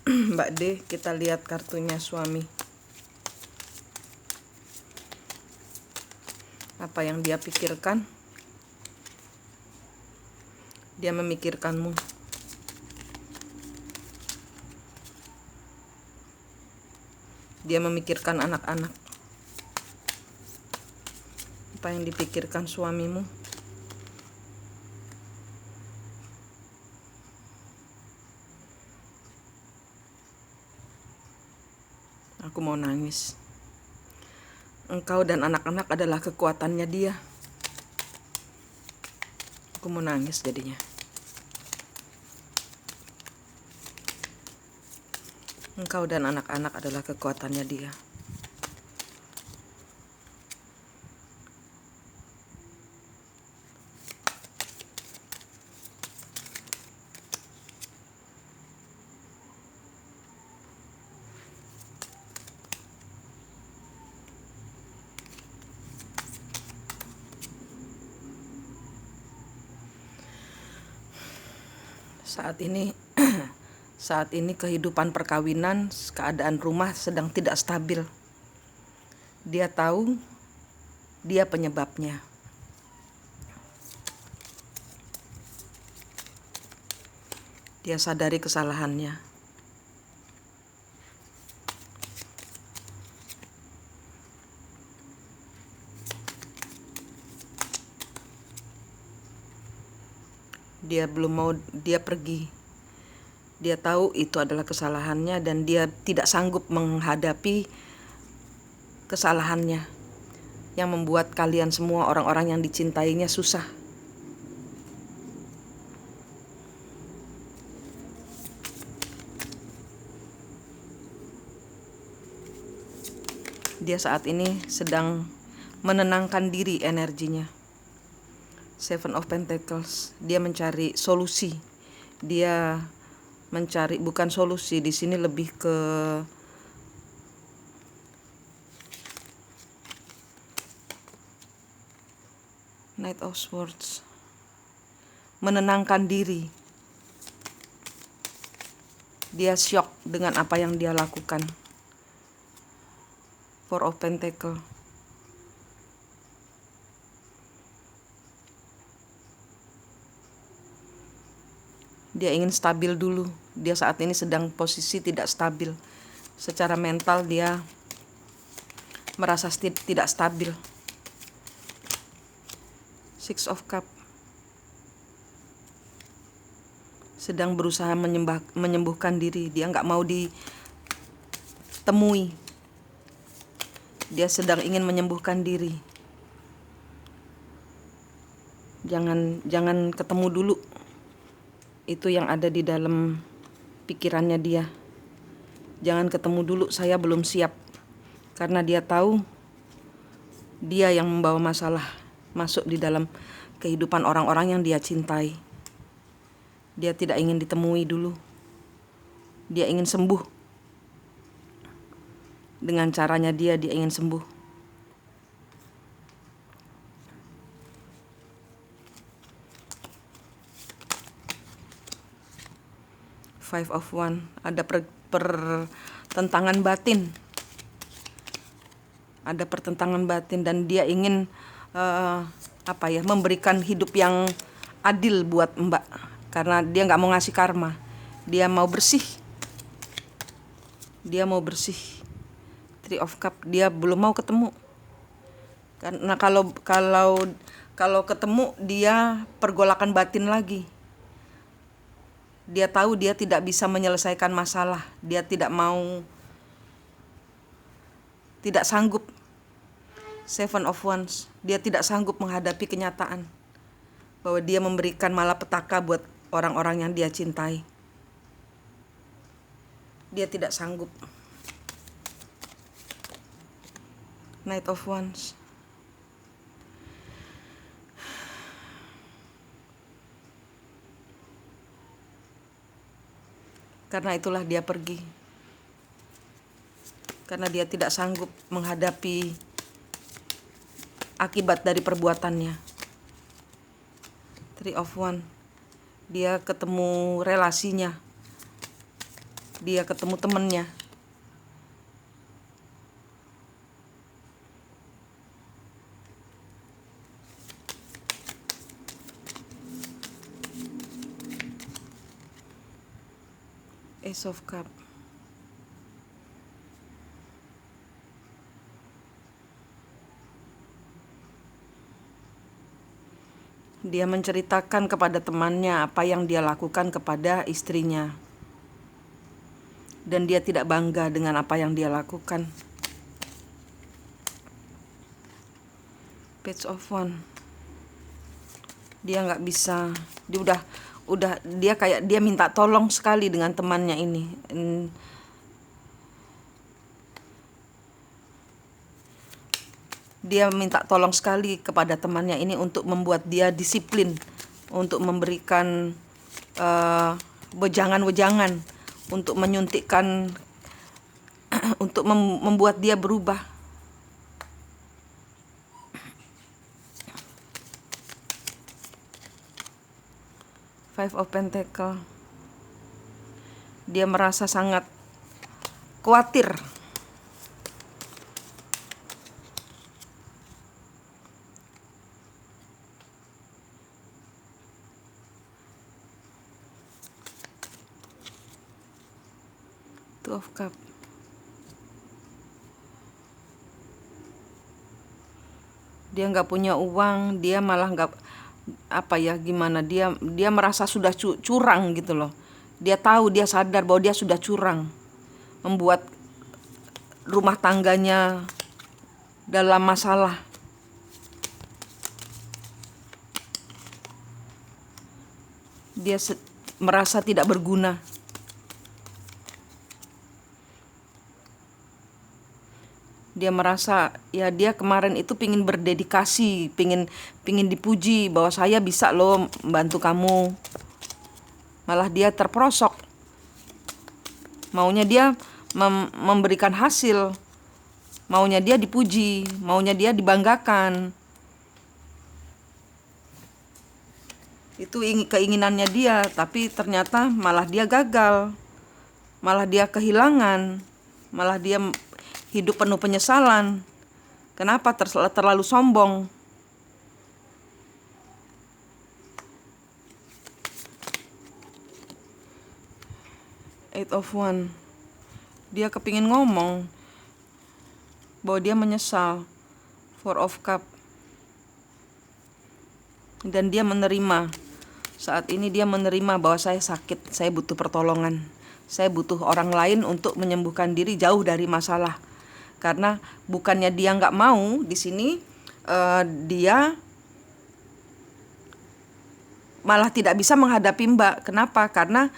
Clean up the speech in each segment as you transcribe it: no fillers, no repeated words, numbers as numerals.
Mbak D, kita lihat kartunya suami. Apa yang dia pikirkan? Dia memikirkanmu. Dia memikirkan anak-anak. Apa yang dipikirkan suamimu? Aku mau nangis. Engkau dan anak-anak adalah kekuatannya dia. Aku mau nangis jadinya. Engkau dan anak-anak adalah kekuatannya dia. Saat ini kehidupan perkawinan, keadaan rumah sedang tidak stabil. Dia tahu dia penyebabnya. Dia sadari kesalahannya. Dia belum mau, dia pergi. Dia tahu itu adalah kesalahannya dan dia tidak sanggup menghadapi kesalahannya yang membuat kalian semua, orang-orang yang dicintainya, susah. Dia saat ini sedang menenangkan diri energinya. Seven of Pentacles. Dia mencari solusi. Dia mencari bukan solusi, di sini lebih ke Knight of Swords. Menenangkan diri. Dia shock dengan apa yang dia lakukan. Four of Pentacles. Dia ingin stabil dulu. Dia saat ini sedang posisi tidak stabil. Secara mental dia merasa tidak stabil. Six of Cups. Sedang berusaha menyembuhkan diri. Dia nggak mau ditemui. Dia sedang ingin menyembuhkan diri. Jangan ketemu dulu. Itu yang ada di dalam pikirannya dia. Jangan ketemu dulu, saya belum siap. Karena dia tahu dia yang membawa masalah masuk di dalam kehidupan orang-orang yang dia cintai. Dia tidak ingin ditemui dulu. Dia ingin sembuh. Dengan caranya dia ingin sembuh. Five of Wands. Ada pertentangan batin. Ada pertentangan batin dan dia ingin memberikan hidup yang adil buat Mbak. Karena dia nggak mau ngasih karma. Dia mau bersih. Dia mau bersih. Three of Cups. Dia belum mau ketemu. Karena kalau ketemu dia pergolakan batin lagi. Dia tahu dia tidak bisa menyelesaikan masalah. Dia tidak sanggup. Seven of Wands. Dia tidak sanggup menghadapi kenyataan bahwa dia memberikan malapetaka buat orang-orang yang dia cintai. Dia tidak sanggup. Knight of Wands. Karena itulah dia pergi. Karena dia tidak sanggup menghadapi akibat dari perbuatannya. Three of Wands. Dia ketemu relasinya. dia ketemu temennya. Ace of Cup. Dia menceritakan kepada temannya apa yang dia lakukan kepada istrinya. Dan dia tidak bangga dengan apa yang dia lakukan. Page of Wands. Dia nggak bisa. Dia udah dia kayak dia minta tolong sekali dengan temannya ini. Dia minta tolong sekali kepada temannya ini untuk membuat dia disiplin, untuk memberikan wejangan-wejangan, untuk menyuntikkan, untuk membuat dia berubah. Five of Pentacles. Dia merasa sangat khawatir. Two of Cups. Dia nggak punya uang, dia malah nggak gimana, dia merasa sudah curang gitu loh. Dia tahu, dia sadar bahwa dia sudah curang, membuat rumah tangganya dalam masalah. Dia merasa tidak berguna. Dia merasa ya dia kemarin itu pingin berdedikasi, pingin dipuji bahwa saya bisa loh membantu kamu. Malah dia terperosok. Maunya dia memberikan hasil. Maunya dia dipuji, maunya dia dibanggakan. Itu keinginannya dia, tapi ternyata malah dia gagal. Malah dia kehilangan. Malah dia hidup penuh penyesalan. Kenapa? Terlalu sombong. Eight of Wands. Dia kepingin ngomong bahwa dia menyesal. Four of Cups. Dan dia menerima. Saat ini dia menerima bahwa saya sakit, saya butuh pertolongan. Saya butuh orang lain untuk menyembuhkan diri jauh dari masalah. Karena bukannya dia nggak mau, di sini dia malah tidak bisa menghadapi Mbak. Kenapa? Karena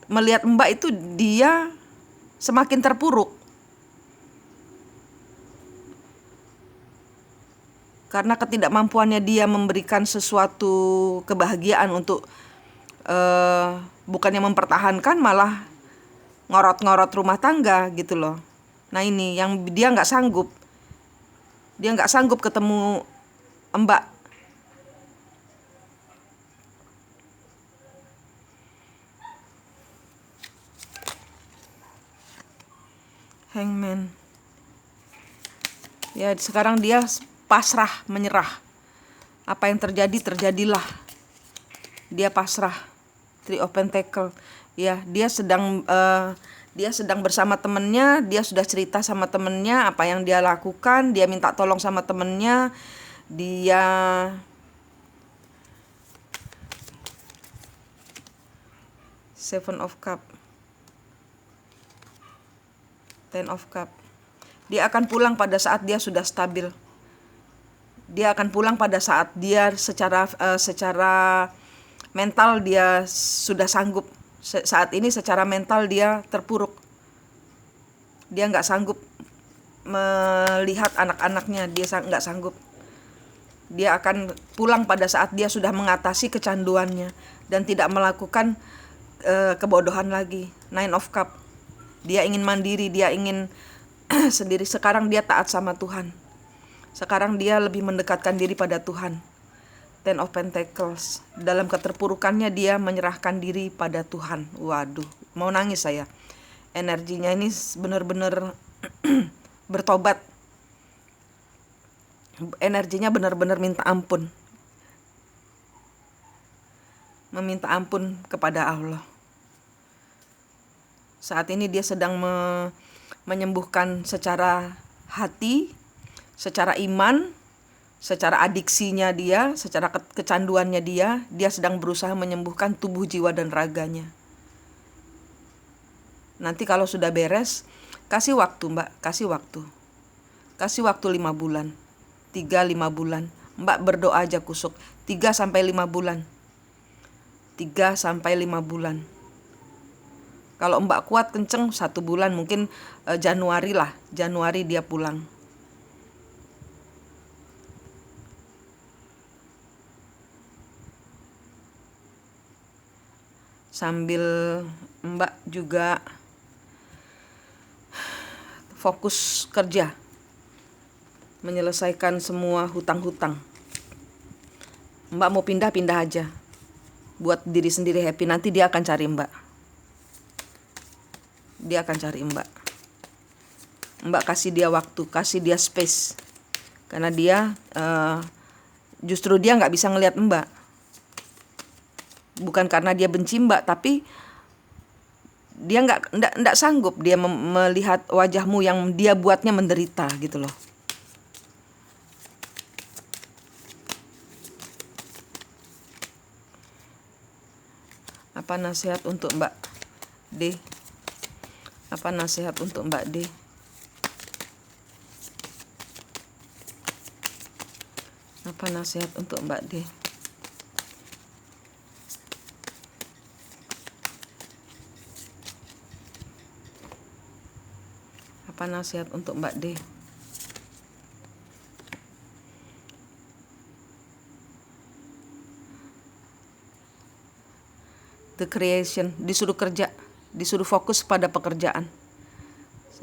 melihat Mbak itu dia semakin terpuruk. Karena ketidakmampuannya dia memberikan sesuatu kebahagiaan untuk bukannya mempertahankan, malah ngorot-ngorot rumah tangga gitu loh. Nah ini yang dia nggak sanggup. Dia nggak sanggup ketemu Mbak. Hangman. Ya sekarang dia pasrah, menyerah. Apa yang terjadi, terjadilah. Dia pasrah. Three of Pentacles. Ya, dia sedang bersama temennya. Dia sudah cerita sama temennya apa yang dia lakukan. Dia minta tolong sama temennya. Dia Seven of Cups. Ten of Cups. Dia akan pulang pada saat dia sudah stabil. Dia akan pulang pada saat dia secara mental dia sudah sanggup. Saat ini secara mental dia terpuruk. Dia nggak sanggup melihat anak-anaknya. Dia nggak sanggup. Dia akan pulang pada saat dia sudah mengatasi kecanduannya dan tidak melakukan kebodohan lagi. Nine of Cups. Dia ingin mandiri. Dia ingin sendiri. Sekarang dia taat sama Tuhan. Sekarang dia lebih mendekatkan diri pada Tuhan. Ten of Pentacles. Dalam keterpurukannya dia menyerahkan diri pada Tuhan. Waduh, mau nangis saya. Energinya ini benar-benar bertobat. Energinya benar-benar minta ampun. Meminta ampun kepada Allah. Saat ini dia sedang menyembuhkan secara hati, secara iman, secara adiksinya dia, secara kecanduannya dia sedang berusaha menyembuhkan tubuh, jiwa, dan raganya. Nanti kalau sudah beres, kasih waktu Mbak, kasih waktu. Kasih waktu 5 bulan, 3-5 bulan. Mbak berdoa aja kusuk, 3-5 bulan. 3-5 bulan. Kalau Mbak kuat kenceng 1 bulan, mungkin Januari lah, Januari dia pulang. Sambil Mbak juga fokus kerja, menyelesaikan semua hutang-hutang. Mbak mau pindah-pindah aja, buat diri sendiri happy. Nanti dia akan cari Mbak. Dia akan cari Mbak. Mbak kasih dia waktu, kasih dia space. Karena dia justru dia nggak bisa ngelihat Mbak. Bukan karena dia benci Mbak, tapi dia nggak sanggup dia melihat wajahmu yang dia buatnya menderita gitu loh. Apa nasihat untuk Mbak D? Apa nasihat untuk Mbak D? Apa nasihat untuk Mbak D? Apa nasihat untuk Mbak D? The creation, disuruh kerja, disuruh fokus pada pekerjaan.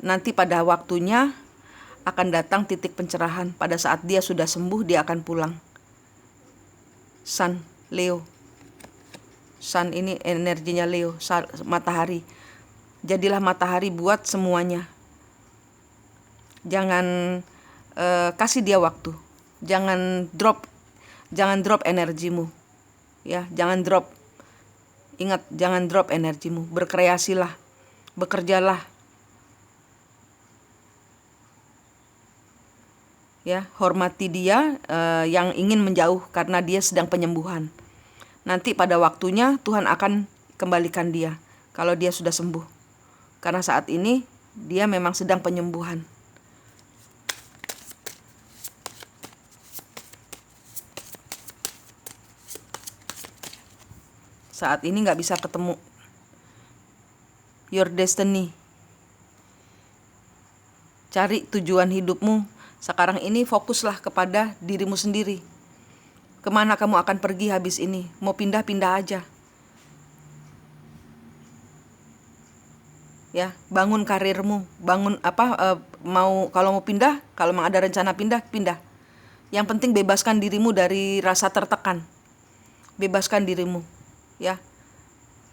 Nanti pada waktunya akan datang titik pencerahan. Pada saat dia sudah sembuh, dia akan pulang. Sun, Leo. Sun ini energinya Leo, matahari. Jadilah matahari buat semuanya. Jangan kasih dia waktu. Jangan drop energimu. Ya, jangan drop. Ingat, jangan drop energimu. Berkreasilah, bekerjalah. Ya, hormati dia yang ingin menjauh karena dia sedang penyembuhan. Nanti pada waktunya Tuhan akan kembalikan dia kalau dia sudah sembuh. Karena saat ini dia memang sedang penyembuhan. Saat ini nggak bisa ketemu. Your destiny. Cari tujuan hidupmu. Sekarang ini fokuslah kepada dirimu sendiri. Kemana kamu akan pergi habis ini? Mau pindah-pindah aja. Ya, bangun karirmu. Bangun kalau mau pindah, kalau memang ada rencana pindah. Yang penting bebaskan dirimu dari rasa tertekan. Bebaskan dirimu. Ya,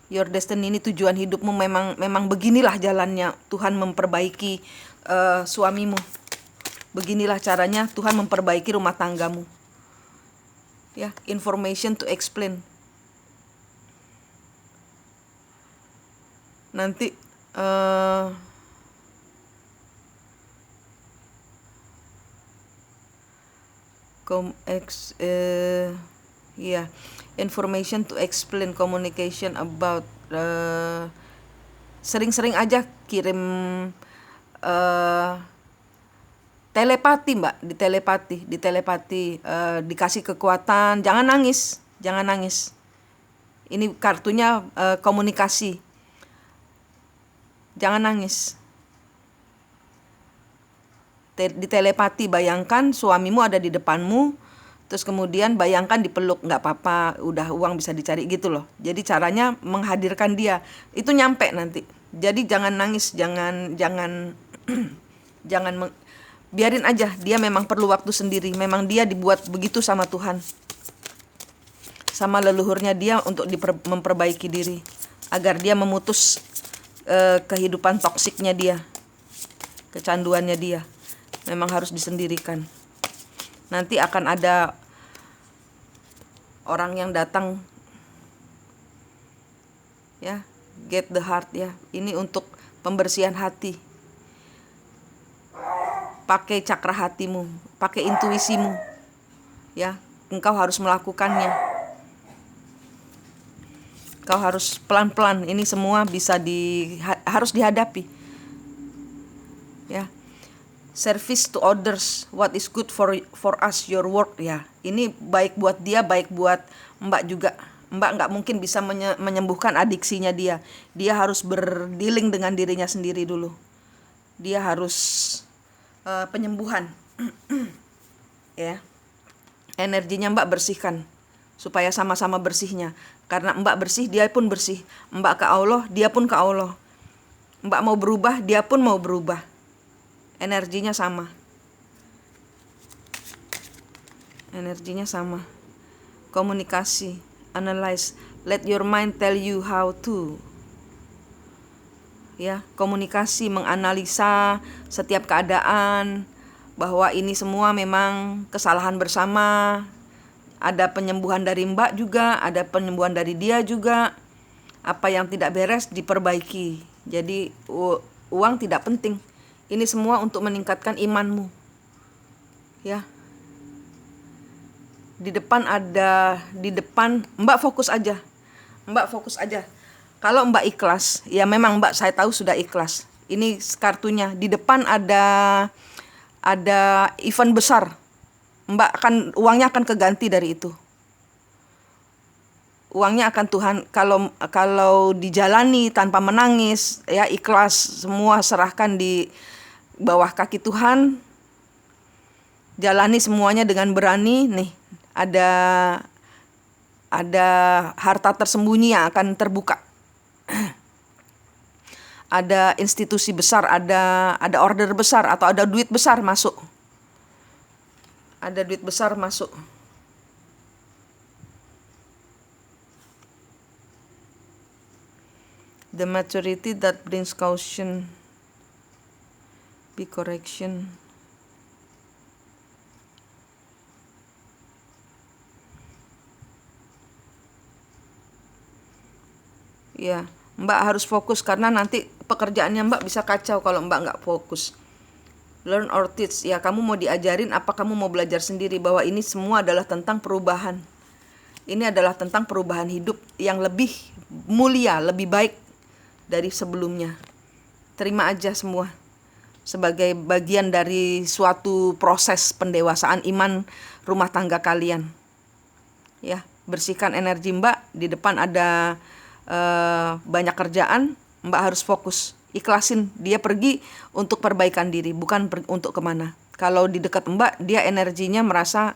your destiny ini tujuan hidupmu memang beginilah jalannya. Tuhan memperbaiki suamimu. Beginilah caranya Tuhan memperbaiki rumah tanggamu. Ya, information to explain. Nanti information to explain, communication about. Sering-sering aja kirim telepati Mbak, di telepati dikasih kekuatan. Jangan nangis. Ini kartunya komunikasi. Jangan nangis. Di telepati, bayangkan suamimu ada di depanmu, terus kemudian bayangkan dipeluk, nggak apa-apa, udah uang bisa dicari gitu loh. Jadi caranya menghadirkan dia, itu nyampe nanti. Jadi jangan nangis, jangan biarin aja, dia memang perlu waktu sendiri, memang dia dibuat begitu sama Tuhan. sama leluhurnya dia untuk memperbaiki diri, agar dia memutus kehidupan toksiknya dia, kecanduannya dia. Memang harus disendirikan. Nanti akan ada orang yang datang, ya, get the heart, ya. Ini untuk pembersihan hati. Pakai cakra hatimu, pakai intuisimu, ya. Engkau harus melakukannya. Kau harus pelan-pelan. Ini semua bisa harus dihadapi, ya. Service to others, what is good for us, your work, ya. Ini baik buat dia, baik buat Mbak juga. Mbak nggak mungkin bisa menyembuhkan adiksinya dia. Dia harus berdealing dengan dirinya sendiri dulu. Dia harus penyembuhan. Ya. Energinya Mbak bersihkan, supaya sama-sama bersihnya. Karena Mbak bersih, dia pun bersih. Mbak ke Allah, dia pun ke Allah. Mbak mau berubah, dia pun mau berubah. Energinya sama. Energinya sama. Komunikasi, analyze, let your mind tell you how to. Ya, komunikasi, menganalisa setiap keadaan, bahwa ini semua memang kesalahan bersama. Ada penyembuhan dari Mbak juga, ada penyembuhan dari dia juga. Apa yang tidak beres diperbaiki. Jadi uang tidak penting. Ini semua untuk meningkatkan imanmu, ya. Di depan Mbak fokus aja. Mbak fokus aja. Kalau Mbak ikhlas, ya memang Mbak saya tahu sudah ikhlas. Ini kartunya. Di depan ada event besar. Uangnya akan keganti dari itu. Uangnya akan Tuhan, kalau dijalani tanpa menangis, ya, ikhlas, semua serahkan di bawah kaki Tuhan. Jalani semuanya dengan berani. Nih, ada harta tersembunyi yang akan terbuka. Ada institusi besar, ada order besar, atau ada duit besar masuk. Ada duit besar masuk. The maturity that brings caution, be correction. Ya, Mbak harus fokus, karena nanti pekerjaannya Mbak bisa kacau kalau Mbak nggak fokus. Learn or teach, ya, kamu mau diajarin apa kamu mau belajar sendiri, bahwa ini semua adalah tentang perubahan. Ini adalah tentang perubahan hidup yang lebih mulia, lebih baik dari sebelumnya. Terima aja semua sebagai bagian dari suatu proses pendewasaan iman rumah tangga kalian. Ya, bersihkan energi Mbak. Di depan ada banyak kerjaan, Mbak harus fokus. Ikhlasin dia pergi untuk perbaikan diri, bukan untuk kemana. Kalau di dekat Mbak, dia energinya merasa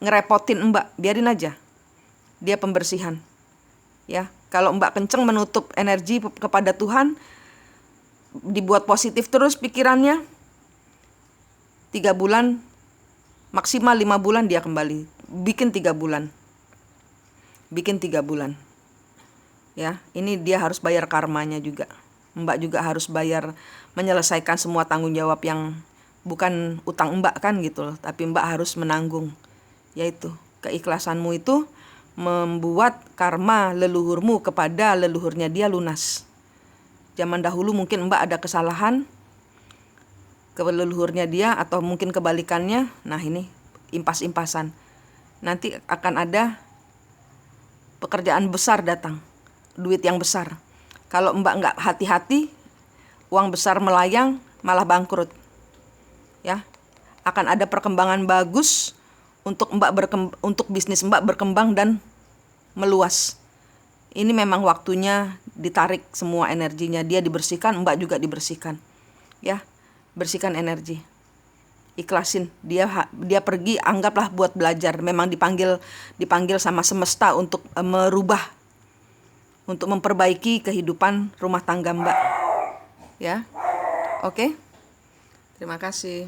ngerepotin Mbak, biarin aja. Dia pembersihan. Ya, kalau Mbak kenceng menutup energi kepada Tuhan, dibuat positif terus pikirannya, 3 bulan, maksimal 5 bulan dia kembali. Bikin 3 bulan. Ya, ini dia harus bayar karmanya juga. Mbak juga harus bayar, menyelesaikan semua tanggung jawab yang bukan utang Mbak kan gitu loh, tapi Mbak harus menanggung. Yaitu keikhlasanmu itu membuat karma leluhurmu kepada leluhurnya dia lunas. Zaman dahulu mungkin Mbak ada kesalahan ke leluhurnya dia, atau mungkin kebalikannya. Nah, ini impas-impasan. Nanti akan ada pekerjaan besar datang, duit yang besar. Kalau Mbak nggak hati-hati, uang besar melayang, malah bangkrut. Ya, akan ada perkembangan bagus untuk untuk bisnis Mbak berkembang dan meluas. Ini memang waktunya ditarik semua energinya, dia dibersihkan, Mbak juga dibersihkan. Ya, bersihkan energi. Ikhlasin, dia pergi, anggaplah buat belajar. Memang dipanggil sama semesta untuk merubah, untuk memperbaiki kehidupan rumah tangga Mbak. Ya. Oke. Terima kasih.